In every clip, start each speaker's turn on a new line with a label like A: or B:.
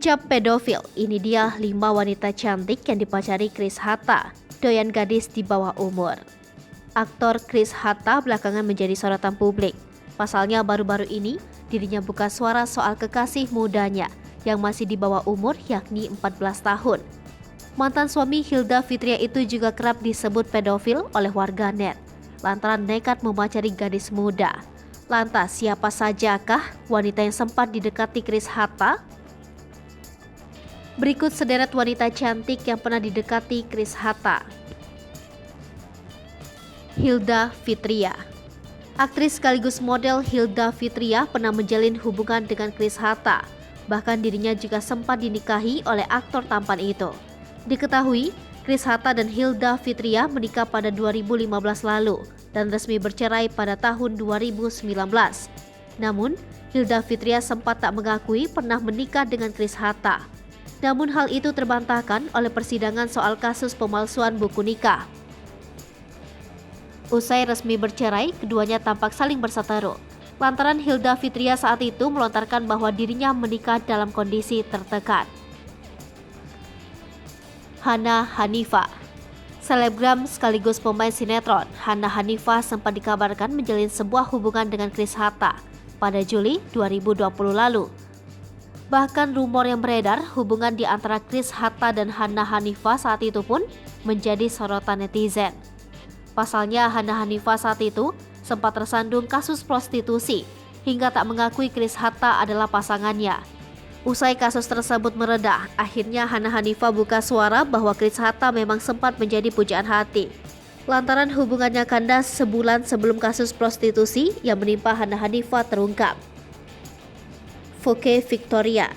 A: Ucap pedofil, ini dia 5 wanita cantik yang dipacari Chris Hatta, doyan gadis di bawah umur. Aktor Chris Hatta belakangan menjadi sorotan publik. Pasalnya baru-baru ini dirinya buka suara soal kekasih mudanya yang masih di bawah umur yakni 14 tahun. Mantan suami Hilda Fitria itu juga kerap disebut pedofil oleh warganet lantaran nekat memacari gadis muda. Lantas siapa sajakah wanita yang sempat didekati Chris Hatta? Berikut sederet wanita cantik yang pernah didekati Chris Hatta. Hilda Fitria. Aktris sekaligus model Hilda Fitria pernah menjalin hubungan dengan Chris Hatta. Bahkan dirinya juga sempat dinikahi oleh aktor tampan itu. Diketahui, Chris Hatta dan Hilda Fitria menikah pada 2015 lalu dan resmi bercerai pada tahun 2019. Namun, Hilda Fitria sempat tak mengakui pernah menikah dengan Chris Hatta. Namun hal itu terbantahkan oleh persidangan soal kasus pemalsuan buku nikah. Usai resmi bercerai, keduanya tampak saling berseteru. Lantaran Hilda Fitria saat itu melontarkan bahwa dirinya menikah dalam kondisi tertekan. Hana Hanifah. Selebgram sekaligus pemain sinetron, Hana Hanifah sempat dikabarkan menjalin sebuah hubungan dengan Chris Hatta pada Juli 2020 lalu. Bahkan rumor yang beredar hubungan di antara Chris Hatta dan Hana Hanifah saat itu pun menjadi sorotan netizen. Pasalnya Hana Hanifah saat itu sempat tersandung kasus prostitusi hingga tak mengakui Chris Hatta adalah pasangannya. Usai kasus tersebut meredah, akhirnya Hana Hanifah buka suara bahwa Chris Hatta memang sempat menjadi pujaan hati. Lantaran hubungannya kandas sebulan sebelum kasus prostitusi yang menimpa Hana Hanifah terungkap. Foke Victoria.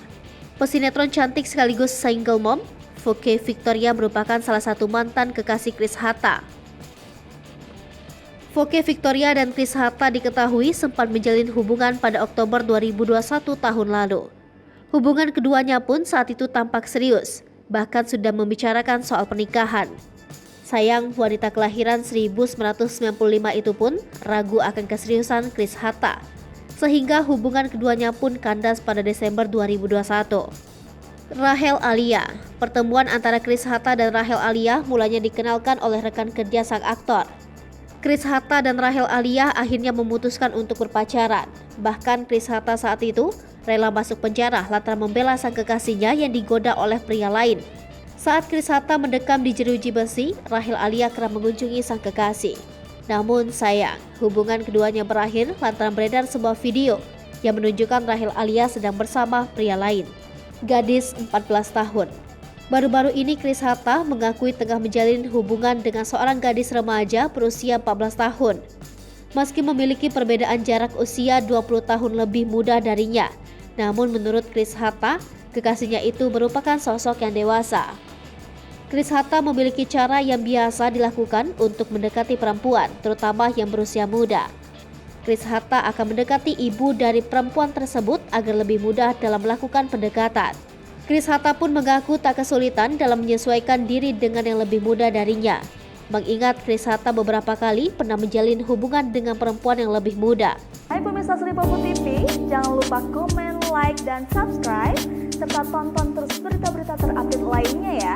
A: Pesinetron cantik sekaligus single mom, Foke Victoria merupakan salah satu mantan kekasih Chris Hatta. Foke Victoria dan Chris Hatta diketahui sempat menjalin hubungan pada Oktober 2021 tahun lalu. Hubungan keduanya pun saat itu tampak serius, bahkan sudah membicarakan soal pernikahan. Sayang, wanita kelahiran 1995 itu pun ragu akan keseriusan Chris Hatta, sehingga hubungan keduanya pun kandas pada Desember 2021. Rachel Alia. Pertemuan antara Chris Hatta dan Rachel Alia mulanya dikenalkan oleh rekan kerja sang aktor. Chris Hatta dan Rachel Alia akhirnya memutuskan untuk berpacaran. Bahkan Chris Hatta saat itu rela masuk penjara lantaran membela sang kekasihnya yang digoda oleh pria lain. Saat Chris Hatta mendekam di jeruji besi, Rachel Alia kerap mengunjungi sang kekasih. Namun sayang, hubungan keduanya berakhir lantaran beredar sebuah video yang menunjukkan Rachel Alia sedang bersama pria lain, gadis 14 tahun. Baru-baru ini Chris Hatta mengakui tengah menjalin hubungan dengan seorang gadis remaja berusia 14 tahun. Meski memiliki perbedaan jarak usia 20 tahun lebih muda darinya, namun menurut Chris Hatta, kekasihnya itu merupakan sosok yang dewasa. Chris Hatta memiliki cara yang biasa dilakukan untuk mendekati perempuan, terutama yang berusia muda. Chris Hatta akan mendekati ibu dari perempuan tersebut agar lebih mudah dalam melakukan pendekatan. Chris Hatta pun mengaku tak kesulitan dalam menyesuaikan diri dengan yang lebih muda darinya. Mengingat Chris Hatta beberapa kali pernah menjalin hubungan dengan perempuan yang lebih muda.
B: Hai pemirsa Sri Popo TV, jangan lupa komen, like, dan subscribe, serta tonton terus berita-berita terupdate lainnya ya.